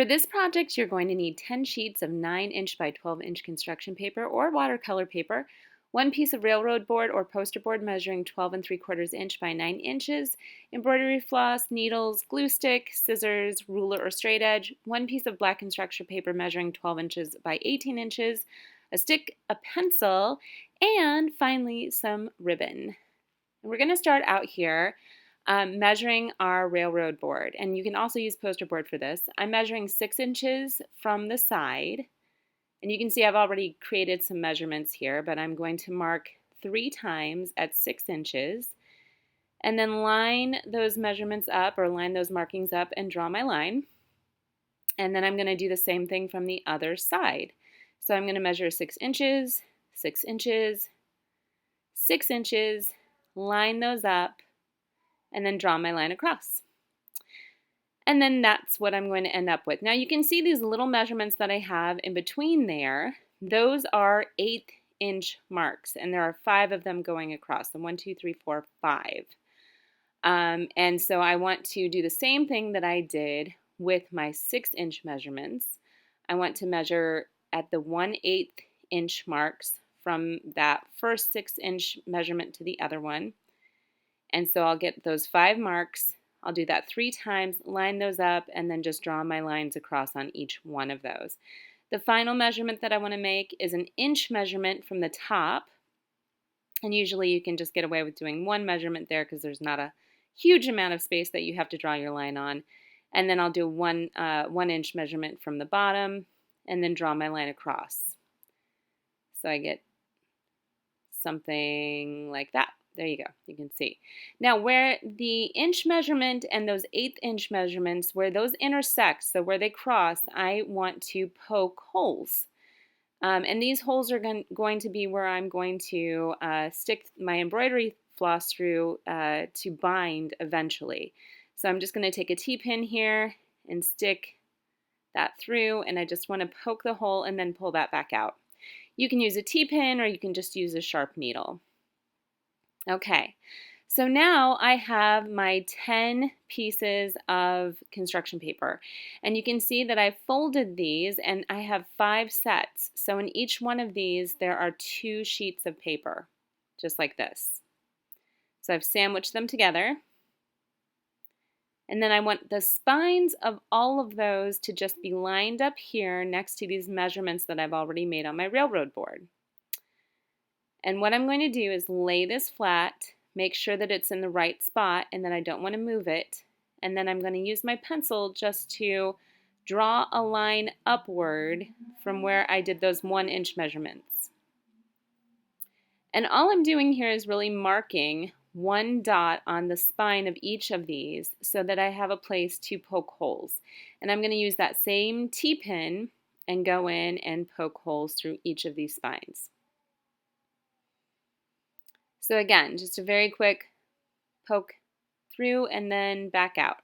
For this project, you're going to need 10 sheets of 9-inch by 12-inch construction paper or watercolor paper, one piece of railroad board or poster board measuring 12 3/4 inch by 9 inches, embroidery floss, needles, glue stick, scissors, ruler or straight edge, one piece of black construction paper measuring 12 inches by 18 inches, a stick, a pencil, and finally some ribbon. And we're going to start out here measuring our railroad board, and you can also use poster board for this. I'm measuring 6 inches from the side, and you can see I've already created some measurements here, but I'm going to mark 3 times at 6 inches and then line those measurements up, or line those markings up, and draw my line. And then I'm going to do the same thing from the other side. So I'm going to measure 6 inches, 6 inches, 6 inches, line those up, and then draw my line across. And then that's what I'm going to end up with. Now you can see these little measurements that I have in between there. Those are 1/8 marks, and there are 5 of them going across. So 1, 2, 3, 4, 5. And so I want to do the same thing that I did with my 6-inch measurements. I want to measure at the 1/8 inch marks from that first 6-inch measurement to the other one. And so I'll get those 5 marks, I'll do that 3 times, line those up, and then just draw my lines across on each one of those. The final measurement that I want to make is an inch measurement from the top, and usually you can just get away with doing 1 measurement there because there's not a huge amount of space that you have to draw your line on. And then I'll do 1 inch measurement from the bottom, and then draw my line across. So I get something like that. There you go, you can see. Now where the inch measurement and those 1/8 inch measurements, where those intersect, so where they cross, I want to poke holes. And these holes are going to be where I'm going to stick my embroidery floss through to bind eventually. So I'm just going to take a T-pin here and stick that through, and I just want to poke the hole and then pull that back out. You can use a T-pin or you can just use a sharp needle. Okay, so now I have my 10 pieces of construction paper, and you can see that I folded these and I have 5 sets. So in each one of these there are 2 sheets of paper, just like this. So I've sandwiched them together, and then I want the spines of all of those to just be lined up here next to these measurements that I've already made on my railroad board. And what I'm going to do is lay this flat, make sure that it's in the right spot and that I don't want to move it. And then I'm going to use my pencil just to draw a line upward from where I did those 1-inch measurements. And all I'm doing here is really marking 1 dot on the spine of each of these so that I have a place to poke holes. And I'm going to use that same T-pin and go in and poke holes through each of these spines. So again, just a very quick poke through and then back out.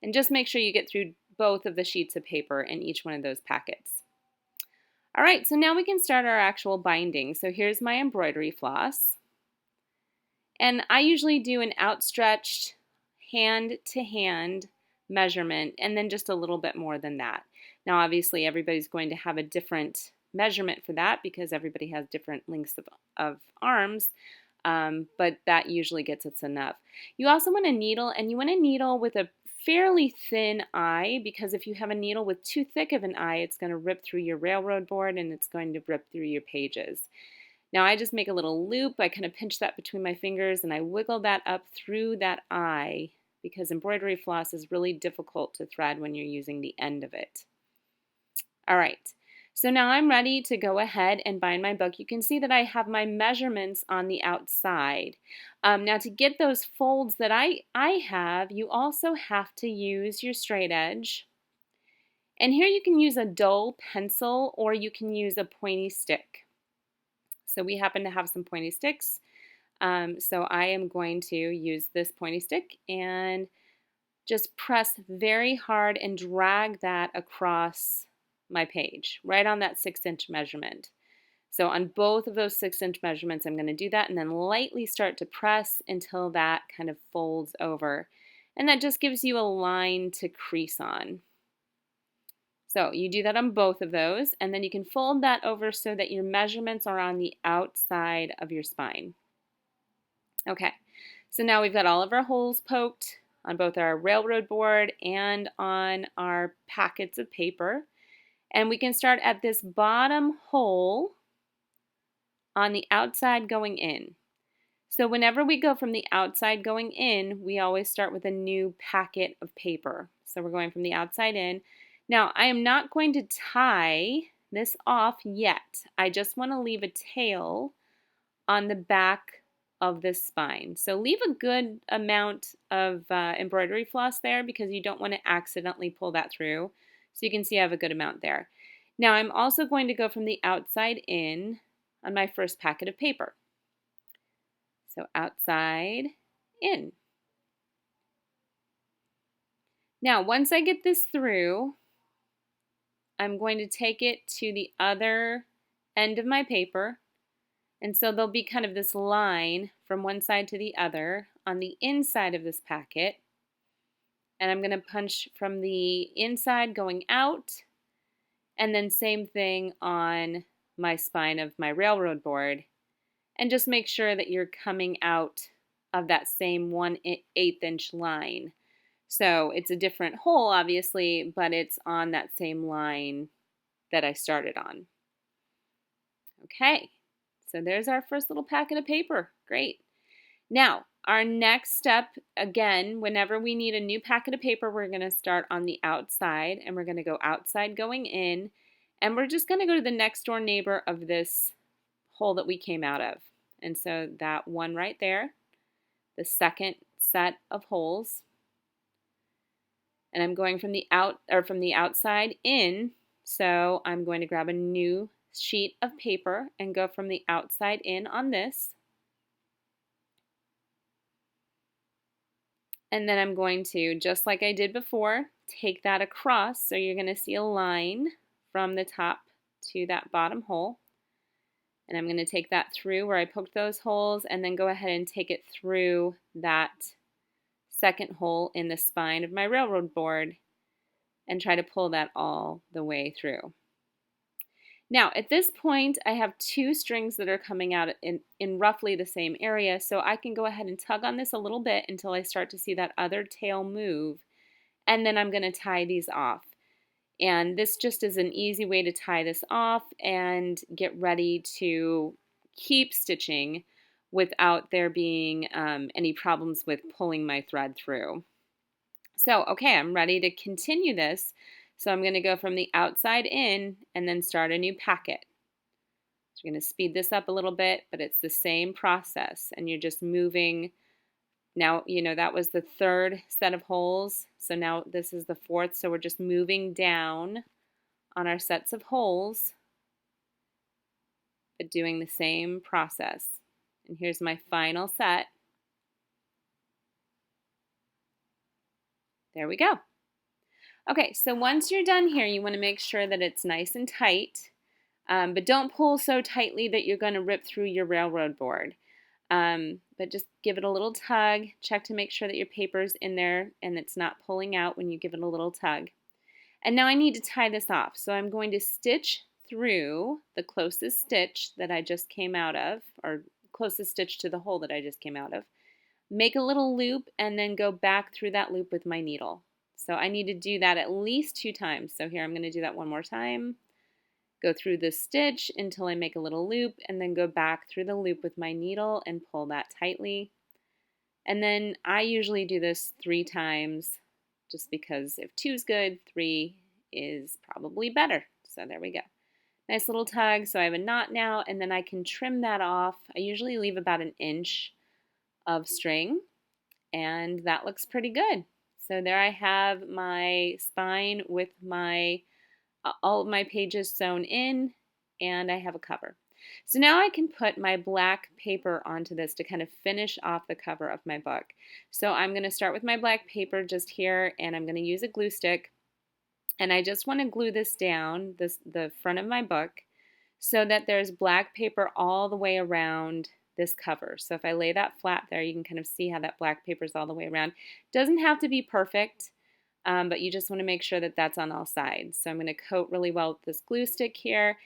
And just make sure you get through both of the sheets of paper in each one of those packets. All right, so now we can start our actual binding. So here's my embroidery floss. And I usually do an outstretched hand-to-hand measurement and then just a little bit more than that. Now obviously everybody's going to have a different measurement for that because everybody has different lengths of arms. But that usually gets us enough. You also want a needle, and you want a needle with a fairly thin eye, because if you have a needle with too thick of an eye, it's going to rip through your railroad board and it's going to rip through your pages. Now I just make a little loop, I kind of pinch that between my fingers and I wiggle that up through that eye because embroidery floss is really difficult to thread when you're using the end of it. All right. So now I'm ready to go ahead and bind my book. You can see that I have my measurements on the outside. Now to get those folds that I have, you also have to use your straight edge. And here you can use a dull pencil or you can use a pointy stick. So we happen to have some pointy sticks. So I am going to use this pointy stick and just press very hard and drag that across my page, right on that 6-inch measurement. So on both of those 6-inch measurements, I'm going to do that and then lightly start to press until that kind of folds over. And that just gives you a line to crease on. So you do that on both of those, and then you can fold that over so that your measurements are on the outside of your spine. Okay, so now we've got all of our holes poked on both our railroad board and on our packets of paper. And we can start at this bottom hole on the outside going in. So whenever we go from the outside going in, we always start with a new packet of paper. So we're going from the outside in. Now, I am not going to tie this off yet. I just want to leave a tail on the back of this spine. So leave a good amount of embroidery floss there because you don't want to accidentally pull that through. So you can see I have a good amount there. Now I'm also going to go from the outside in on my first packet of paper. So outside in. Now once I get this through, I'm going to take it to the other end of my paper. And so there'll be kind of this line from one side to the other on the inside of this packet. And I'm going to punch from the inside going out, and then same thing on my spine of my railroad board. And just make sure that you're coming out of that same 1/8 inch line. So it's a different hole, obviously, but it's on that same line that I started on. Okay, so there's our first little packet of paper. Great. Now, our next step, again, whenever we need a new packet of paper, we're going to start on the outside, and we're going to go outside going in, and we're just going to go to the next door neighbor of this hole that we came out of. And so that one right there, the second set of holes, and I'm going from the outside in, so I'm going to grab a new sheet of paper and go from the outside in on this. And then I'm going to, just like I did before, take that across. So you're going to see a line from the top to that bottom hole. And I'm going to take that through where I poked those holes and then go ahead and take it through that second hole in the spine of my railroad board and try to pull that all the way through. Now, at this point, I have two strings that are coming out in roughly the same area, so I can go ahead and tug on this a little bit until I start to see that other tail move, and then I'm going to tie these off. And this just is an easy way to tie this off and get ready to keep stitching without there being any problems with pulling my thread through. So, okay, I'm ready to continue this. So I'm going to go from the outside in and then start a new packet. So you're going to speed this up a little bit, but it's the same process. And you're just moving. Now, that was the third set of holes. So now this is the fourth. So we're just moving down on our sets of holes, but doing the same process. And here's my final set. There we go. Okay, so once you're done here, you want to make sure that it's nice and tight, but don't pull so tightly that you're going to rip through your railroad board. But just give it a little tug, check to make sure that your paper's in there and it's not pulling out when you give it a little tug. And now I need to tie this off, so I'm going to stitch through the closest stitch that I just came out of, or closest stitch to the hole that I just came out of. Make a little loop and then go back through that loop with my needle. So I need to do that at least 2 times. So here I'm going to do that one more time. Go through the stitch until I make a little loop and then go back through the loop with my needle and pull that tightly. And then I usually do this 3 times just because if 2 is good, 3 is probably better. So there we go. Nice little tug. So I have a knot now and then I can trim that off. I usually leave about 1 inch of string and that looks pretty good. So there I have my spine with all of my pages sewn in, and I have a cover. So now I can put my black paper onto this to kind of finish off the cover of my book. So I'm going to start with my black paper just here, and I'm going to use a glue stick. And I just want to glue this down, the front of my book, so that there's black paper all the way around this cover. So if I lay that flat there, you can kind of see how that black paper is all the way around. Doesn't have to be perfect, but you just want to make sure that that's on all sides. So I'm going to coat really well with this glue stick here,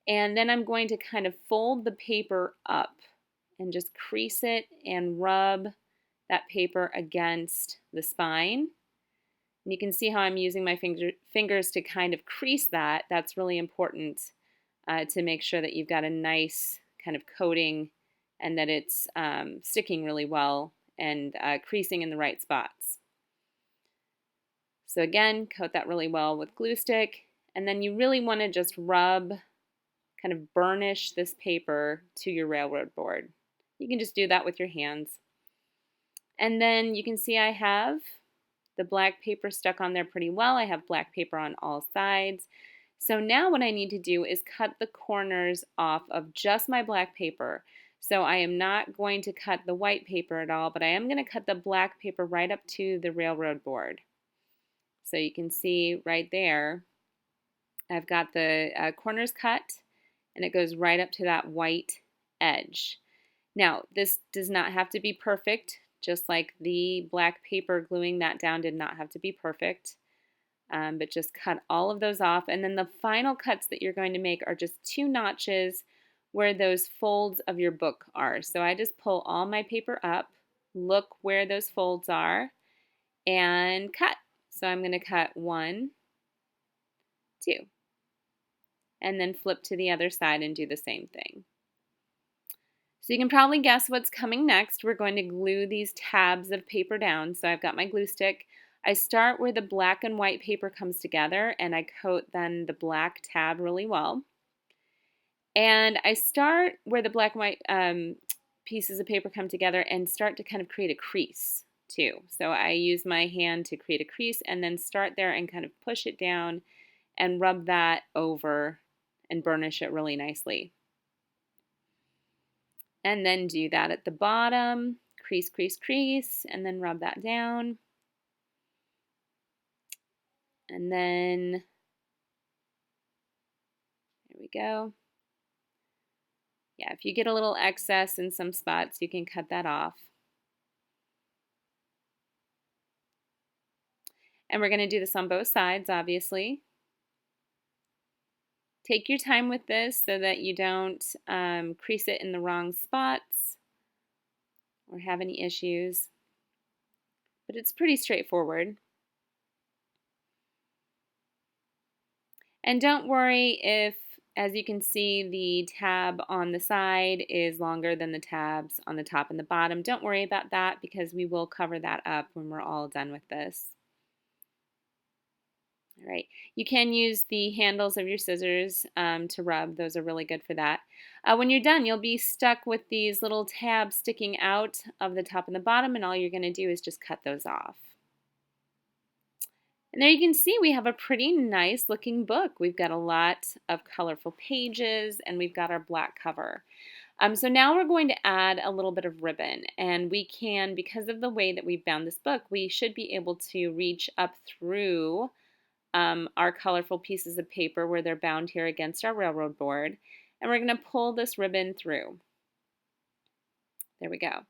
and then I'm going to kind of fold the paper up and just crease it and rub that paper against the spine. And you can see how I'm using my fingers to kind of crease that. That's really important to make sure that you've got a nice kind of coating and that it's sticking really well and creasing in the right spots. So again, coat that really well with glue stick, and then you really want to just rub, kind of burnish this paper to your railroad board. You can just do that with your hands. And then you can see I have the black paper stuck on there pretty well. I have black paper on all sides. So now what I need to do is cut the corners off of just my black paper. So I am not going to cut the white paper at all, but I am going to cut the black paper right up to the railroad board. So you can see right there, I've got the corners cut, and it goes right up to that white edge. Now, this does not have to be perfect, just like the black paper gluing that down did not have to be perfect, but just cut all of those off. And then the final cuts that you're going to make are just 2 notches where those folds of your book are. So I just pull all my paper up, look where those folds are, and cut. So I'm going to cut 1, 2, and then flip to the other side and do the same thing. So you can probably guess what's coming next. We're going to glue these tabs of paper down. So I've got my glue stick. I start where the black and white paper comes together, and I coat then the black tab really well. And I start where the black and white pieces of paper come together and start to kind of create a crease too. So I use my hand to create a crease and then start there and kind of push it down and rub that over and burnish it really nicely. And then do that at the bottom, crease, crease, crease, and then rub that down. And then, there we go. Yeah, if you get a little excess in some spots, you can cut that off. And we're going to do this on both sides, obviously. Take your time with this so that you don't crease it in the wrong spots or have any issues. But it's pretty straightforward. And don't worry if, as you can see, the tab on the side is longer than the tabs on the top and the bottom. Don't worry about that because we will cover that up when we're all done with this. All right, you can use the handles of your scissors to rub. Those are really good for that. When you're done, you'll be stuck with these little tabs sticking out of the top and the bottom, and all you're going to do is just cut those off. And there you can see we have a pretty nice looking book. We've got a lot of colorful pages, and we've got our black cover. So now we're going to add a little bit of ribbon, and we can, because of the way that we've bound this book, we should be able to reach up through our colorful pieces of paper where they're bound here against our railroad board, and we're going to pull this ribbon through. There we go.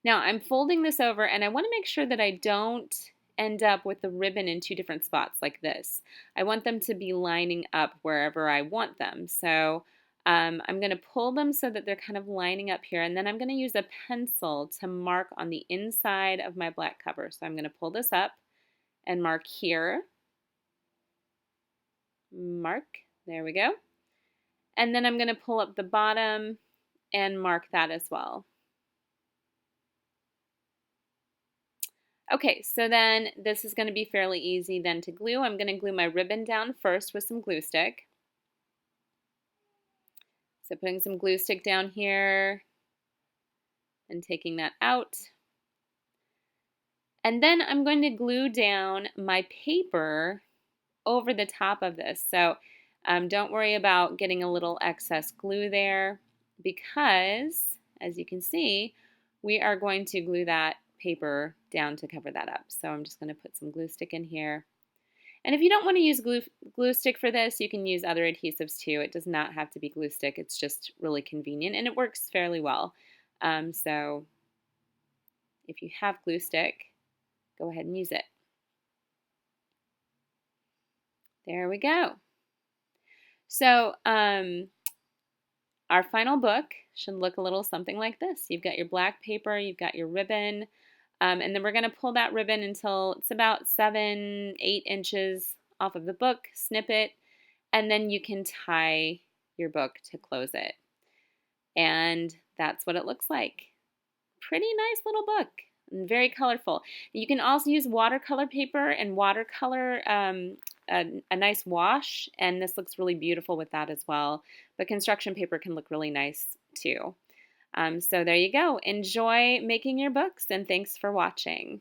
Now I'm folding this over, and I want to make sure that I don't end up with the ribbon in 2 different spots like this. I want them to be lining up wherever I want them. So I'm going to pull them so that they're kind of lining up here, and then I'm going to use a pencil to mark on the inside of my black cover. So I'm going to pull this up and mark here. Mark, there we go. And then I'm going to pull up the bottom and mark that as well. Okay, so then this is going to be fairly easy then to glue. I'm going to glue my ribbon down first with some glue stick. So putting some glue stick down here and taking that out. And then I'm going to glue down my paper over the top of this. So don't worry about getting a little excess glue there because, as you can see, we are going to glue that paper down to cover that up. So I'm just going to put some glue stick in here. And if you don't want to use glue stick for this, you can use other adhesives too. It does not have to be glue stick. It's just really convenient and it works fairly well. So if you have glue stick, go ahead and use it. There we go. So our final book should look a little something like this. You've got your black paper, you've got your ribbon, and then we're going to pull that ribbon until it's about 7, 8 inches off of the book, snip it, and then you can tie your book to close it. And that's what it looks like. Pretty nice little book and very colorful. You can also use watercolor paper and watercolor a nice wash, and this looks really beautiful with that as well. But construction paper can look really nice too. So there you go. Enjoy making your books, and thanks for watching.